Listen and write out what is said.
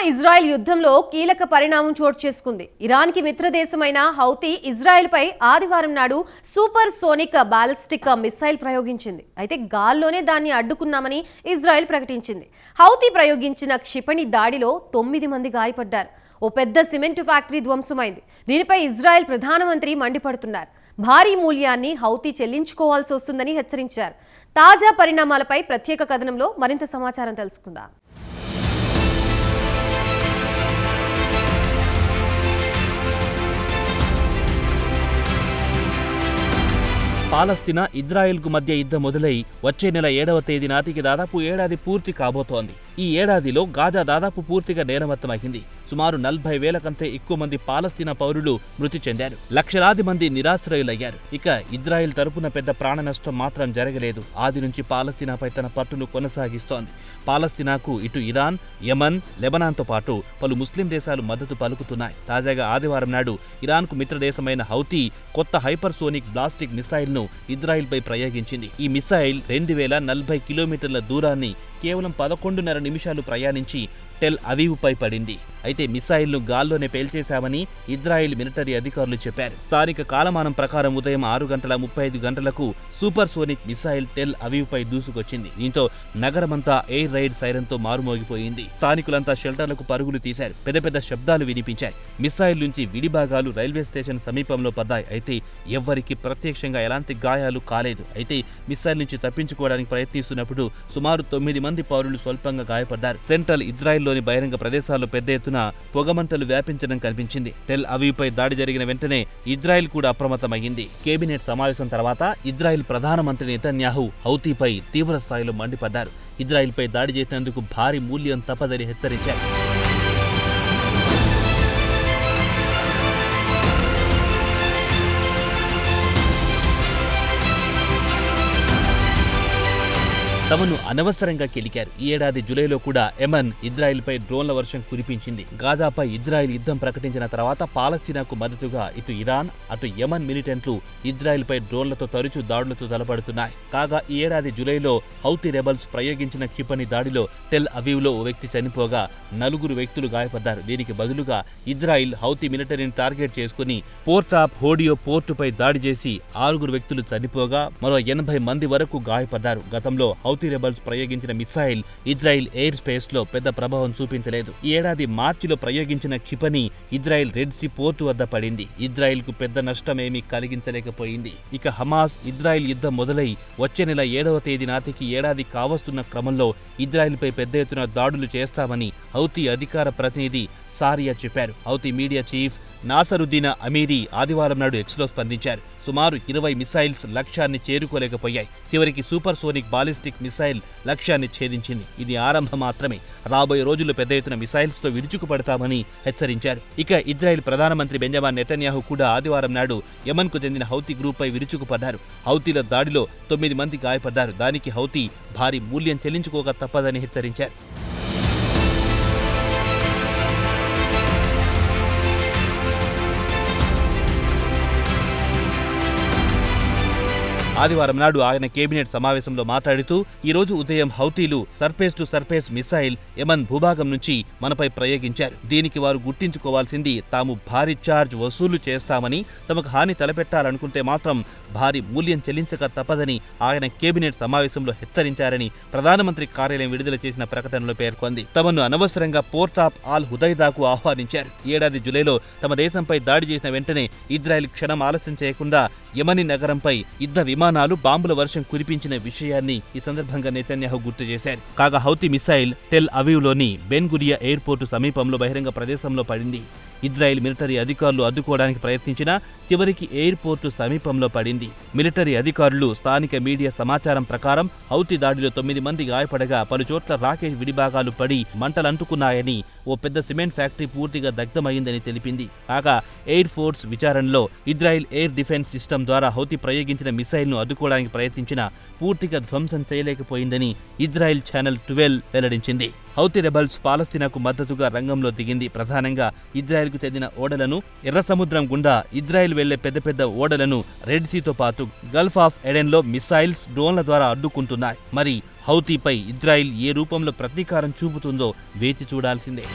Israel యుద్ధంలో కీలక పరిణామం చోటు చేసుకుంది. ఇరాన్కి మిత్రదేశమైన హౌతీ ఇజ్రాయెల్పై ఆదివారం నాడు సూపర్ సోనిక్ బాలిస్టిక్ మిసైల్ ప్రయోగించింది. అయితే గాల్లోనే దాన్ని అడ్డుకున్నామని ఇజ్రాయెల్ ప్రకటించింది. హౌతీ ప్రయోగించిన క్షిపణి దాడిలో 9 మంది గాయపడ్డారు. ఓ పెద్ద సిమెంట్ ఫ్యాక్టరీ ధ్వంసమైంది. దీనిపై ఇజ్రాయెల్ ప్రధానమంత్రి మండిపడుతున్నారు. భారీ మూల్యాన్ని హౌతీ చెల్లించుకోవాల్సి వస్తుందని హెచ్చరించారు. తాజా పరిణామాలపై ప్రత్యేక కథనంలో మరింత సమాచారం తెలుసుకుందాం. పాలస్తీనా ఇజ్రాయెల్కు మధ్య యుద్ధం మొదలై వచ్చే నెల 7వ తేదీ నాటికి దాదాపు ఏడాది పూర్తి కాబోతోంది. ఈ ఏడాదిలో గాజా దాదాపు పూర్తిగా నేలమట్టమైంది. సుమారు 40,000 కంటే ఎక్కువ మంది పాలస్తీనా పౌరులు మృతి చెందారు. లక్షలాది మంది నిరాశ్రయులయ్యారు. ఇక ఇజ్రాయెల్ తరపున పెద్ద ప్రాణ నష్టం మాత్రం జరగలేదు. ఆది నుంచి పాలస్తీనాపై తన పట్టును కొనసాగిస్తోంది. పాలస్తీనాకు ఇటు ఇరాన్, యమన్, లెబనాన్తో పాటు పలు ముస్లిం దేశాలు మద్దతు పలుకుతున్నాయి. తాజాగా ఆదివారం నాడు ఇరాన్కు మిత్రదేశమైన హౌతీ కొత్త హైపర్సోనిక్ బ్లాస్టిక్ మిసైల్ను ఇజ్రాయెల్పై ప్రయోగించింది. ఈ మిసైల్ 2040 కిలోమీటర్ల దూరాన్ని కేవలం 11.5 నిమిషాలు ప్రయాణించి టెల్ అవీవ్పై పడింది. అయితే మిసైల్ను గాల్లోనే పేల్చేశామని ఇజ్రాయెల్ మిలిటరీ అధికారులు చెప్పారు. స్థానిక కాలమానం ప్రకారం ఉదయం 6:35 గంటలకు సూపర్ సోనిక్ మిసైల్ టెల్ అవీవ్పై దూసుకొచ్చింది. దీంతో నగరమంతా ఎయిర్ రైడ్ సైరన్తో మారుమోగిపోయింది. స్థానికులంతా షెల్టర్లకు పరుగులు తీశారు. పెద్ద పెద్ద శబ్దాలు వినిపించాయి. మిసైల్ నుంచి విడిభాగాలు రైల్వే స్టేషన్ సమీపంలో పడ్డాయి. అయితే ఎవ్వరికి ప్రత్యక్షంగా ఎలాంటి గాయాలు కాలేదు. అయితే మిసైల్ నుంచి తప్పించుకోవడానికి ప్రయత్నిస్తున్నప్పుడు సుమారు 9 మంది పౌరులు స్వల్పంగా గాయపడ్డారు. సెంట్రల్ ఇజ్రాయెల్లోని బహిరంగ ప్రదేశాల్లో పెద్ద ఎత్తున పొగమంటలు వ్యాపించడం కనిపించింది. టెల్ అవీవ్పై దాడి జరిగిన వెంటనే ఇజ్రాయెల్ కూడా అప్రమత్తమైంది. కేబినెట్ సమావేశం తర్వాత ఇజ్రాయెల్ ప్రధానమంత్రి నెతన్యాహు హౌతీపై తీవ్ర స్థాయిలో మండిపడ్డారు. ఇజ్రాయెల్పై దాడి చేసినందుకు భారీ మూల్యం తప్పదని హెచ్చరించారు. తమను అనవసరంగా కెలికారు. ఈ ఏడాది జూలైలో కూడా యెమెన్ ఇజ్రాయెల్పై డ్రోన్ల వర్షం కురిపించింది. గాజాపై ఇజ్రాయెల్ యుద్ధం ప్రకటించిన తర్వాత పాలస్తీనాకు మద్దతుగా ఇటు ఇరాన్, అటు యెమెన్ మిలిటెంట్లు ఇజ్రాయెల్పై డ్రోన్లతో తరచూ దాడులతో తలపడుతున్నాయి. కాగా ఈ ఏడాది జూలైలో హౌతీ రెబల్స్ ప్రయోగించిన క్షిపణి దాడిలో టెల్ అవీవ్లో ఓ వ్యక్తి చనిపోగా 4 వ్యక్తులు గాయపడ్డారు. దీనికి బదులుగా ఇజ్రాయెల్ హౌతీ మిలిటరీని టార్గెట్ చేసుకుని పోర్ట్ ఆఫ్ హోడియో పోర్టుపై దాడి చేసి 6 వ్యక్తులు చనిపోగా మరో 80 మంది వరకు గాయపడ్డారు. గతంలో హౌతీ రెబల్స్ ప్రయోగించిన మిసైల్ ఇజ్రాయెల్ ఎయిర్ స్పేస్ లో పెద్ద ప్రభావం చూపించలేదు. ఈ ఏడాది మార్చిలో ప్రయోగించిన క్షిపణి ఇజ్రాయెల్ రెడ్ సీ పోర్టు వద్ద పడింది. ఇజ్రాయెల్ కు పెద్ద నష్టమేమీ కలిగించలేకపోయింది. ఇక హమాస్ ఇజ్రాయెల్ యుద్ధం మొదలై వచ్చే నెల 7వ తేదీ నాటికి ఏడాది కావస్తున్న క్రమంలో ఇజ్రాయెల్పై పెద్ద ఎత్తున దాడులు చేస్తామని హౌతీ అధికార ప్రతినిధి సారియా చెప్పారు. హౌతీ మీడియా చీఫ్ నాసరుద్దీన్ అమీరీ ఆదివారం నాడు ఎక్స్లో స్పందించారు. సుమారు 20 మిసైల్స్ లక్ష్యాన్ని చేరుకోలేకపోయాయి. చివరికి సూపర్ సోనిక్ బాలిస్టిక్ మిసైల్ లక్ష్యాన్ని ఛేదించింది. ఇది ఆరంభం మాత్రమే. రాబోయే రోజుల్లో పెద్ద ఎత్తున మిసైల్స్ తో విరుచుకుపడతామని హెచ్చరించారు. ఇక ఇజ్రాయెల్ ప్రధానమంత్రి బెంజమిన్ నెతన్యాహు కూడా ఆదివారం నాడు యెమెన్ కు చెందిన హౌతీ గ్రూప్ పై విరుచుకుపడ్డారు. హౌతీల దాడిలో 9 మంది గాయపడ్డారు. దానికి హౌతీ భారీ మూల్యం చెల్లించుకోక తప్పదని హెచ్చరించారు. ఆదివారం నాడు ఆయన కేబినెట్ సమావేశంలో మాట్లాడుతూ ఈ రోజు ఉదయం హౌతీలు surface to surface missile Yemen భూభాగం నుంచి మనపై ప్రయోగించారు. దీనికి వారు గుర్తించుకోవాల్సింది తాము భారీ ఛార్జ్ వసూలు చేస్తామని, తమకు హాని తలపెట్టాలనుకుంటే మాత్రం భారీ మూల్యం చెల్లించక తప్పదని ఆయన కేబినెట్ సమావేశంలో హెచ్చరించారని ప్రధానమంత్రి కార్యాలయం విడుదల చేసిన ప్రకటనలో పేర్కొంది. తమను అనవసరంగా పోర్ట్ ఆఫ్ ఆల్ హుదైదాకు ఆహ్వానించారు. ఏడాది జూలైలో తమ దేశంపై దాడి చేసిన వెంటనే ఇజ్రాయెల్ క్షణం ఆలస్యం చేయకుండా యెమెనీ నగరంపై యుద్ధ విమానాలు బాంబుల వర్షం కురిపించిన విషయాన్ని ఈ సందర్భంగా నెతన్యాహు గుర్తు చేశారు. కాగా హౌతీ మిసైల్ టెల్ అవీవ్లోని బెన్ గురియా ఎయిర్పోర్టు సమీపంలో బహిరంగ ప్రదేశంలో పడింది. ఇజ్రాయెల్ మిలిటరీ అధికారులు అడ్డుకోవడానికి ప్రయత్నించినా చివరికి ఎయిర్పోర్టు సమీపంలో పడింది. మిలిటరీ అధికారులు స్థానిక మీడియా సమాచారం ప్రకారం హౌతీ దాడిలో 9 మంది గాయపడగా పలుచోట్ల రాకెట్ విడిభాగాలు పడి మంటలంటుకున్నాయని, ఓ పెద్ద సిమెంట్ ఫ్యాక్టరీ పూర్తిగా దగ్ధమైందని తెలిపింది. కాగా ఎయిర్ ఫోర్స్ విచారణలో ఇజ్రాయెల్ ఎయిర్ డిఫెన్స్ సిస్టమ్ ద్వారా హౌతీ ప్రయోగించిన మిసైల్ను అడ్డుకోవడానికి ప్రయత్నించినా పూర్తిగా ధ్వంసం చేయలేకపోయిందని ఇజ్రాయెల్ ఛానల్ 12 వెల్లడించింది. హౌతీ రెబల్స్ పాలస్తీనాకు మద్దతుగా రంగంలో దిగింది. ప్రధానంగా ఇజ్రాయెల్కు చెందిన ఓడలను ఎర్ర సముద్రం గుండా ఇజ్రాయెల్ వెళ్లే పెద్ద పెద్ద ఓడలను రెడ్ సీతో పాటు గల్ఫ్ ఆఫ్ ఎడెన్లో మిసైల్స్, డ్రోన్ల ద్వారా అడ్డుకుంటున్నాయి. మరి హౌతీపై ఇజ్రాయెల్ ఏ రూపంలో ప్రతీకారం చూపుతుందో వేచి చూడాల్సిందే.